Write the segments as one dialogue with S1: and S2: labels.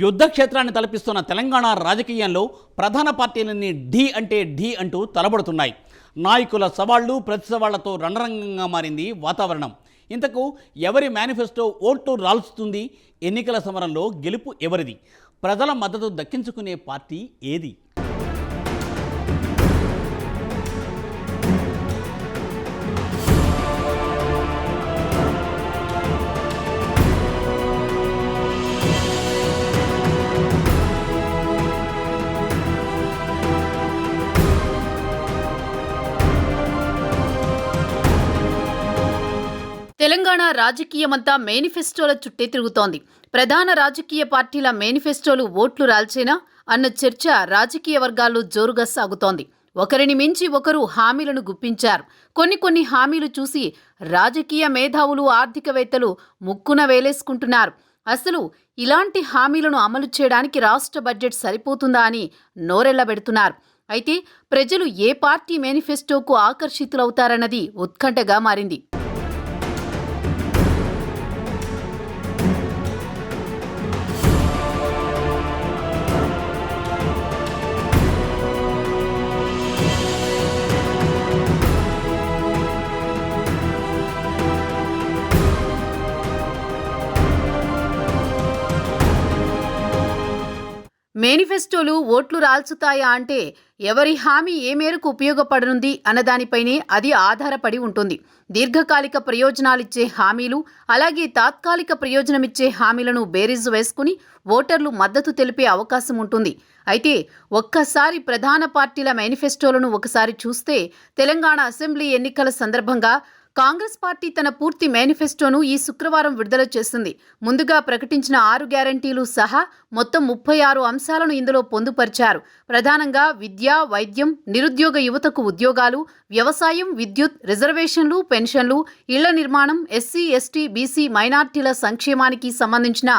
S1: యుద్ధ క్షేత్రాన్ని తలపిస్తున్న తెలంగాణ రాజకీయంలో ప్రధాన పార్టీలన్నీ ఢీ అంటూ తలబడుతున్నాయి. నాయకుల సవాళ్లు ప్రతి సవాళ్లతో రణరంగంగా మారింది వాతావరణం. ఇంతకు ఎవరి మేనిఫెస్టో ఓట్లు రాల్చుతుంది? ఎన్నికల సమరంలో గెలుపు ఎవరిది? ప్రజల మద్దతు దక్కించుకునే పార్టీ ఏది?
S2: తెలంగాణ రాజకీయమంతా మేనిఫెస్టోల చుట్టే తిరుగుతోంది. ప్రధాన రాజకీయ పార్టీల మేనిఫెస్టోలు ఓట్లు రాల్చేనా అన్న చర్చ రాజకీయ వర్గాల్లో జోరుగా సాగుతోంది. ఒకరిని మించి ఒకరు హామీలను గుప్పించారు. కొన్ని హామీలు చూసి రాజకీయ మేధావులు, ఆర్థికవేత్తలు ముక్కున వేలేసుకుంటున్నారు. అసలు ఇలాంటి హామీలను అమలు చేయడానికి రాష్ట్ర బడ్జెట్ సరిపోతుందా అని నోరెళ్లబెడుతున్నారు. అయితే ప్రజలు ఏ పార్టీ మేనిఫెస్టోకు ఆకర్షితులవుతారన్నది ఉత్కంఠగా మారింది. మేనిఫెస్టోలు ఓట్లు రాల్చుతాయా అంటే ఎవరి హామీ ఏ మేరకు ఉపయోగపడనుంది అన్నదానిపైనే అది ఆధారపడి ఉంటుంది. దీర్ఘకాలిక ప్రయోజనాలిచ్చే హామీలు, అలాగే తాత్కాలిక ప్రయోజనమిచ్చే హామీలను బేరీజు వేసుకుని ఓటర్లు మద్దతు తెలిపే అవకాశం ఉంటుంది. అయితే ఒక్కసారి ప్రధాన పార్టీల మేనిఫెస్టోలను ఒకసారి చూస్తే తెలంగాణ అసెంబ్లీ ఎన్నికల సందర్భంగా కాంగ్రెస్ పార్టీ తన పూర్తి మేనిఫెస్టోను ఈ శుక్రవారం విడుదల చేసింది. ముందుగా ప్రకటించిన 6 గ్యారంటీలు సహా మొత్తం 36 అంశాలను ఇందులో పొందుపరిచారు. ప్రధానంగా విద్య, వైద్యం, నిరుద్యోగ యువతకు ఉద్యోగాలు, వ్యవసాయం, విద్యుత్, రిజర్వేషన్లు, పెన్షన్లు, ఇళ్ల నిర్మాణం, ఎస్సీ, ఎస్టీ, బీసీ, మైనార్టీల సంక్షేమానికి సంబంధించిన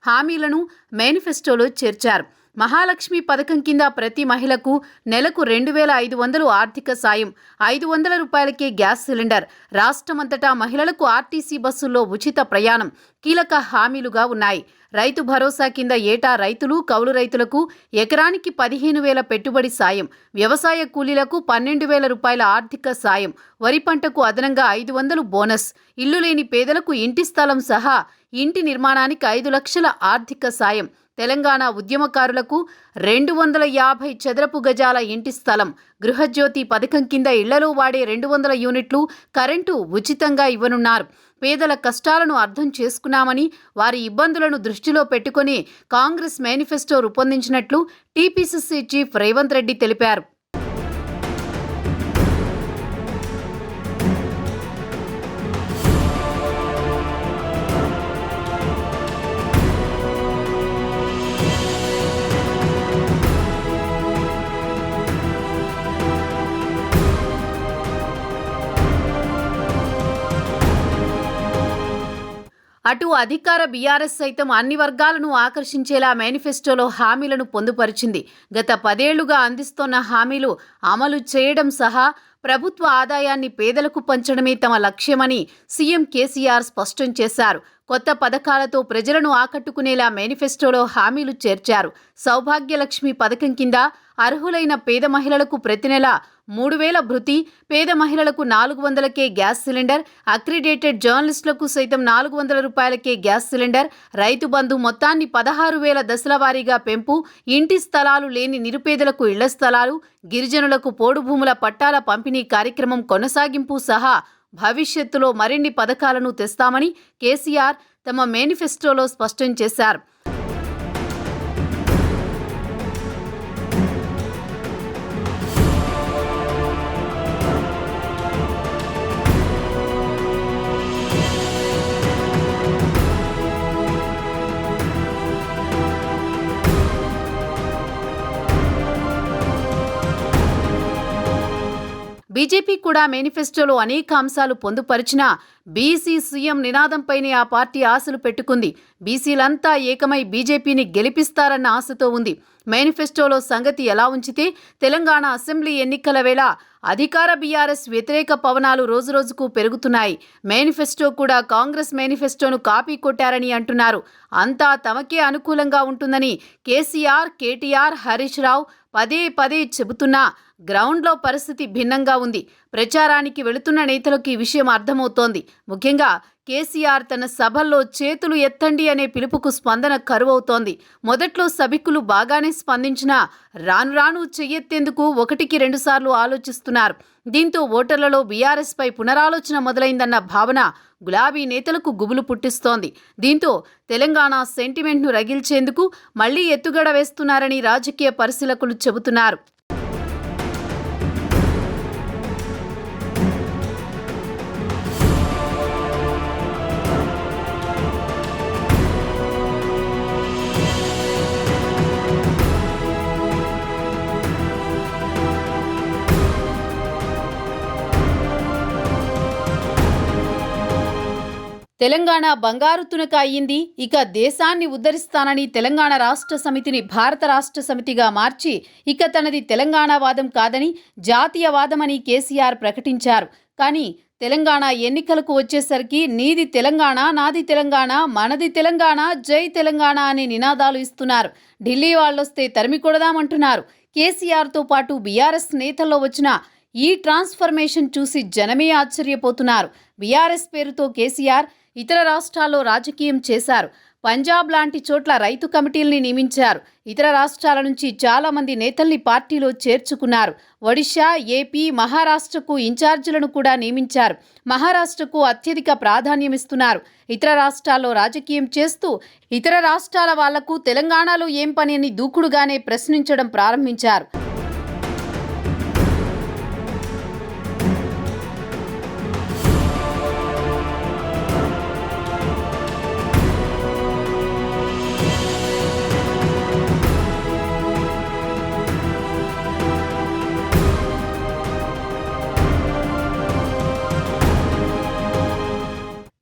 S2: హామీలను మేనిఫెస్టోలో చేర్చారు. మహాలక్ష్మి పథకం కింద ప్రతి మహిళకు నెలకు 2,500 ఆర్థిక సాయం, 500 రూపాయలకే గ్యాస్ సిలిండర్, రాష్ట్రమంతటా మహిళలకు ఆర్టీసీ బస్సుల్లో ఉచిత ప్రయాణం కీలక హామీలుగా ఉన్నాయి. రైతు భరోసా కింద ఏటా రైతులు, కౌలు రైతులకు ఎకరానికి 15,000 పెట్టుబడి సాయం, వ్యవసాయ కూలీలకు 12,000 రూపాయల ఆర్థిక సాయం, వరి పంటకు అదనంగా 500 బోనస్, ఇల్లు లేని పేదలకు ఇంటి స్థలం సహా ఇంటి నిర్మాణానికి 5 లక్షల ఆర్థిక సాయం, తెలంగాణ ఉద్యమకారులకు 250 చదరపు గజాల ఇంటి స్థలం, గృహజ్యోతి పథకం కింద ఇళ్లలో వాడే 200 యూనిట్లు కరెంటు ఉచితంగా ఇవ్వనున్నారు. పేదల కష్టాలను అర్థం చేసుకున్నామని, వారి ఇబ్బందులను దృష్టిలో పెట్టుకుని కాంగ్రెస్ మేనిఫెస్టో రూపొందించినట్లు టీపీసీసీ చీఫ్ రేవంత్ రెడ్డి తెలిపారు. అటు అధికార బీఆర్ఎస్ సైతం అన్ని వర్గాలను ఆకర్షించేలా మేనిఫెస్టోలో హామీలను పొందుపరిచింది. గత 10 ఏళ్లుగా అందిస్తున్న హామీలు అమలు చేయడం సహా ప్రభుత్వ ఆదాయాన్ని పేదలకు పంచడమే తమ లక్ష్యమని సీఎం కేసీఆర్ స్పష్టం చేశారు. కొత్త పథకాలతో ప్రజలను ఆకట్టుకునేలా మేనిఫెస్టోలో హామీలు చేర్చారు. సౌభాగ్యలక్ష్మి పథకం కింద అర్హులైన పేద మహిళలకు ప్రతి నెల 3,000 భృతి, పేద మహిళలకు 400కే గ్యాస్ సిలిండర్, అక్రిడేటెడ్ జర్నలిస్టులకు సైతం 400 రూపాయలకే గ్యాస్ సిలిండర్, రైతు బంధు మొత్తాన్ని 16,000 దశల వారీగా పెంపు, ఇంటి స్థలాలు లేని నిరుపేదలకు ఇళ్ల స్థలాలు, గిరిజనులకు పోడు భూముల పట్టాల పంపిణీ కార్యక్రమం కొనసాగింపు సహా భవిష్యత్తులో మరిన్ని పథకాలను తెస్తామని కేసీఆర్ తమ మేనిఫెస్టోలో స్పష్టం చేశారు. బీజేపీ కూడా మేనిఫెస్టోలో అనేక అంశాలు పొందుపరిచినా బీసీ సీఎం నినాదంపైనే ఆ పార్టీ ఆశలు పెట్టుకుంది. బీసీలంతా ఏకమై బీజేపీని గెలిపిస్తారన్న ఆశతో ఉంది. మేనిఫెస్టోలో సంగతి ఎలా ఉంచితే తెలంగాణ అసెంబ్లీ ఎన్నికల వేళ అధికార బీఆర్ఎస్ వ్యతిరేక పవనాలు రోజురోజుకు పెరుగుతున్నాయి. మేనిఫెస్టో కూడా కాంగ్రెస్ మేనిఫెస్టోను కాపీ కొట్టారని అంటున్నారు. అంతా తమకే అనుకూలంగా ఉంటుందని కేసీఆర్, కేటీఆర్, హరీష్ రావు పదే పదే చెబుతున్నా గ్రౌండ్లో పరిస్థితి భిన్నంగా ఉంది. ప్రచారానికి వెళుతున్న నేతలకు ఈ విషయం అర్థమవుతోంది. ముఖ్యంగా కేసీఆర్ తన సభల్లో చేతులు ఎత్తండి అనే పిలుపుకు స్పందన కరువవుతోంది. మొదట్లో సభికులు బాగానే స్పందించినా రాను రాను చెయ్యెత్తేందుకు 1-2 సార్లు ఆలోచిస్తున్నారు. దీంతో ఓటర్లలో బీఆర్ఎస్ పై పునరాలోచన మొదలైందన్న భావన గులాబీ నేతలకు గుబులు పుట్టిస్తోంది. దీంతో తెలంగాణ సెంటిమెంట్ను రగిల్చేందుకు మళ్లీ ఎత్తుగడ వేస్తున్నారని రాజకీయ పరిశీలకులు చెబుతున్నారు. తెలంగాణ బంగారు తునక అయ్యింది. ఇక దేశాన్ని ఉద్ధరిస్తానని తెలంగాణ రాష్ట్ర సమితిని భారత రాష్ట్ర సమితిగా మార్చి ఇక తనది తెలంగాణవాదం కాదని జాతీయవాదమని కేసీఆర్ ప్రకటించారు. కానీ తెలంగాణ ఎన్నికలకు వచ్చేసరికి నీది తెలంగాణ, నాది తెలంగాణ, మనది తెలంగాణ, జై తెలంగాణ అనే నినాదాలు ఇస్తున్నారు. ఢిల్లీ వాళ్ళొస్తే తరిమి కొడదామంటున్నారు. కేసీఆర్తో పాటు బీఆర్ఎస్ నేతల్లో వచ్చిన ఈ ట్రాన్స్ఫర్మేషన్ చూసి జనమే ఆశ్చర్యపోతున్నారు. బీఆర్ఎస్ పేరుతో కేసీఆర్ ఇతర రాష్ట్రాల్లో రాజకీయం చేశారు. పంజాబ్ లాంటి చోట్ల రైతు కమిటీల్ని నియమించారు. ఇతర రాష్ట్రాల నుంచి చాలా మంది నేతల్ని పార్టీలో చేర్చుకున్నారు. ఒడిషా, ఏపీ, మహారాష్ట్రకు ఇన్ఛార్జీలను కూడా నియమించారు. మహారాష్ట్రకు అత్యధిక ప్రాధాన్యమిస్తున్నారు. ఇతర రాష్ట్రాల్లో రాజకీయం చేస్తూ ఇతర రాష్ట్రాల వాళ్లకు తెలంగాణలో ఏం పని అని దూకుడుగానే ప్రశ్నించడం ప్రారంభించారు.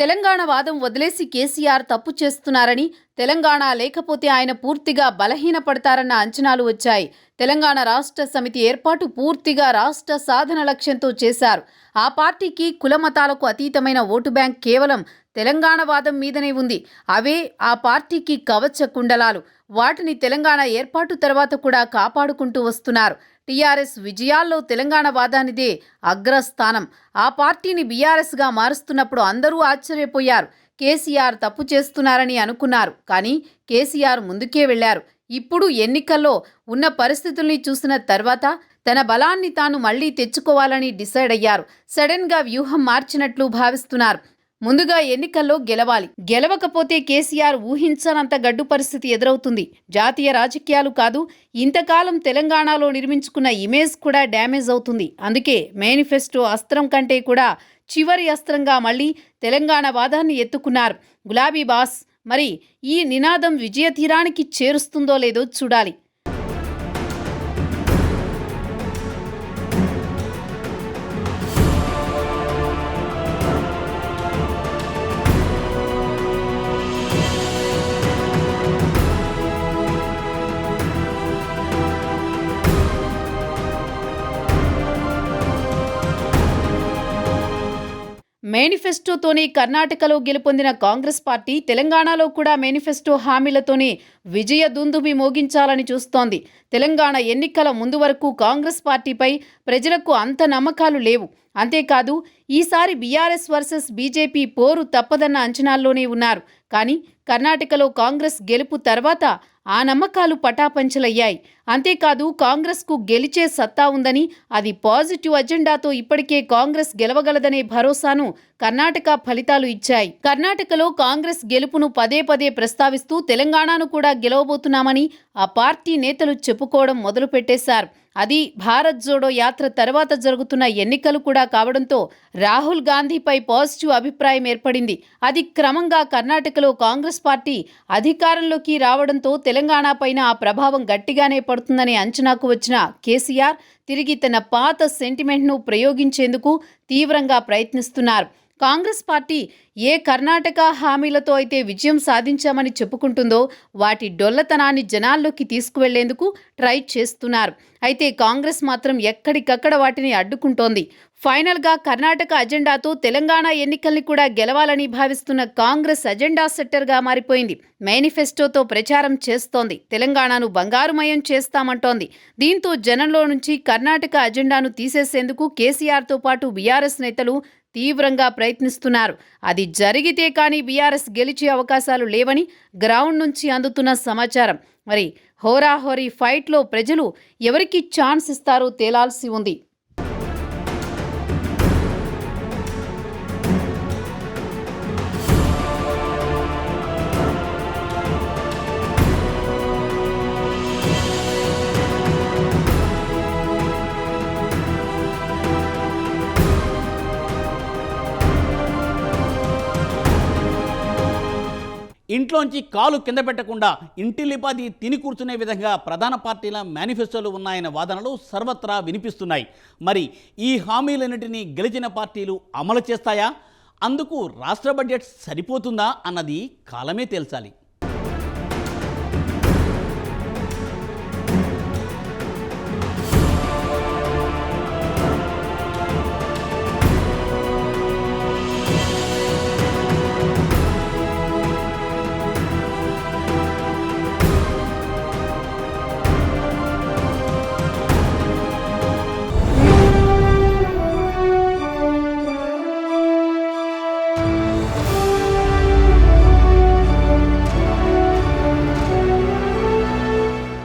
S2: తెలంగాణ వాదం వదిలేసి కేసీఆర్ తప్పు చేస్తున్నారని, తెలంగాణ లేకపోతే ఆయన పూర్తిగా బలహీనపడతారన్న అంచనాలు వచ్చాయి. తెలంగాణ రాష్ట్ర సమితి ఏర్పాటు పూర్తిగా రాష్ట్ర సాధన లక్ష్యంతో చేశారు. ఆ పార్టీకి కులమతాలకు అతీతమైన ఓటు బ్యాంక్ కేవలం తెలంగాణ వాదం మీదనే ఉంది. అవే ఆ పార్టీకి కవచ కుండలాలు. వాటిని తెలంగాణ ఏర్పాటు తర్వాత కూడా కాపాడుకుంటూ వస్తున్నారు. టీఆర్ఎస్ విజయాల్లో తెలంగాణ వాదానిదే అగ్రస్థానం. ఆ పార్టీని బీఆర్ఎస్గా మారుస్తున్నప్పుడు అందరూ ఆశ్చర్యపోయారు. కేసీఆర్ తప్పు చేస్తున్నారని అనుకున్నారు. కానీ కేసీఆర్ ముందుకే వెళ్లారు. ఇప్పుడు ఎన్నికల్లో ఉన్న పరిస్థితుల్ని చూసిన తర్వాత తన బలాన్ని తాను మళ్లీ తెచ్చుకోవాలని డిసైడ్ అయ్యారు. సడన్గా వ్యూహం మార్చినట్లు భావిస్తున్నారు. ముందుగా ఎన్నికల్లో గెలవాలి. గెలవకపోతే కేసీఆర్ ఊహించనంత గడ్డు పరిస్థితి ఎదురవుతుంది. జాతీయ రాజకీయాలు కాదు, ఇంతకాలం తెలంగాణలో నిర్మించుకున్న ఇమేజ్ కూడా డ్యామేజ్ అవుతుంది. అందుకే మేనిఫెస్టో అస్త్రం కంటే కూడా చివరి అస్త్రంగా మళ్ళీ తెలంగాణ వాదాన్ని ఎత్తుకున్నారు గులాబీ బాస్. మరి ఈ నినాదం విజయ తీరానికి చేరుస్తుందో లేదో చూడాలి. మేనిఫెస్టోతోనే కర్ణాటకలో గెలుపొందిన కాంగ్రెస్ పార్టీ తెలంగాణలో కూడా మేనిఫెస్టో హామీలతోనే విజయ దుందుబి మోగించాలని చూస్తోంది. తెలంగాణ ఎన్నికల ముందు వరకు కాంగ్రెస్ పార్టీపై ప్రజలకు అంత నమ్మకాలు లేవు. అంతేకాదు ఈసారి బీఆర్ఎస్ వర్సెస్ బీజేపీ పోరు తప్పదన్న అంచనాల్లోనే ఉన్నారు. కానీ కర్ణాటకలో కాంగ్రెస్ గెలుపు తర్వాత ఆ నమ్మకాలు పటాపంచలయ్యాయి. అంతేకాదు కాంగ్రెస్కు గెలిచే సత్తా ఉందని, అది పాజిటివ్ అజెండాతో ఇప్పటికే కాంగ్రెస్ గెలవగలదనే భరోసాను కర్ణాటక ఫలితాలు ఇచ్చాయి. కర్ణాటకలో కాంగ్రెస్ గెలుపును పదే పదే ప్రస్తావిస్తూ తెలంగాణను కూడా గెలవబోతున్నామని ఆ పార్టీ నేతలు చెప్పుకోవడం మొదలుపెట్టేశారు. అది భారత్ జోడో యాత్ర తర్వాత జరుగుతున్న ఎన్నికలు కూడా కావడంతో రాహుల్ గాంధీపై పాజిటివ్ అభిప్రాయం ఏర్పడింది. అది క్రమంగా కర్ణాటకలో కాంగ్రెస్ పార్టీ అధికారంలోకి రావడంతో తెలంగాణ పైన ఆ ప్రభావం గట్టిగానే పడుతుందనే అంచనాకు వచ్చిన కేసీఆర్ తిరిగి తన పాత సెంటిమెంట్ను ప్రయోగించేందుకు తీవ్రంగా ప్రయత్నిస్తున్నారు. కాంగ్రెస్ పార్టీ ఏ కర్ణాటక హామీలతో అయితే విజయం సాధించామని చెప్పుకుంటుందో వాటి డొల్లతనాన్ని జనాల్లోకి తీసుకువెళ్లేందుకు ట్రై చేస్తున్నారు. అయితే కాంగ్రెస్ మాత్రం ఎక్కడికక్కడ వాటిని అడ్డుకుంటోంది. ఫైనల్గా కర్ణాటక అజెండాతో తెలంగాణ ఎన్నికల్ని కూడా గెలవాలని భావిస్తున్న కాంగ్రెస్ అజెండా సెట్టర్గా మారిపోయింది. మేనిఫెస్టోతో ప్రచారం చేస్తోంది. తెలంగాణను బంగారుమయం చేస్తామంటోంది. దీంతో జనంలో నుంచి కర్ణాటక అజెండాను తీసేసేందుకు కేసీఆర్తో పాటు బీఆర్ఎస్ నేతలు తీవ్రంగా ప్రయత్నిస్తున్నారు. అది జరిగితే కానీ బీఆర్ఎస్ గెలిచే అవకాశాలు లేవని గ్రౌండ్ నుంచి అందుతున్న సమాచారం. మరి హోరాహోరీ ఫైట్లో ప్రజలు ఎవరికి ఛాన్స్ ఇస్తారో తేలాల్సి ఉంది.
S1: ఇంట్లోంచి కాలు కింద పెట్టకుండా ఇంటిల్లిపాది తిని కూర్చునే విధంగా ప్రధాన పార్టీల మేనిఫెస్టోలు ఉన్నాయన్న వాదనలు సర్వత్రా వినిపిస్తున్నాయి. మరి ఈ హామీలన్నింటినీ గెలిచిన పార్టీలు అమలు చేస్తాయా? అందుకు రాష్ట్ర బడ్జెట్ సరిపోతుందా అన్నది కాలమే తేల్చాలి.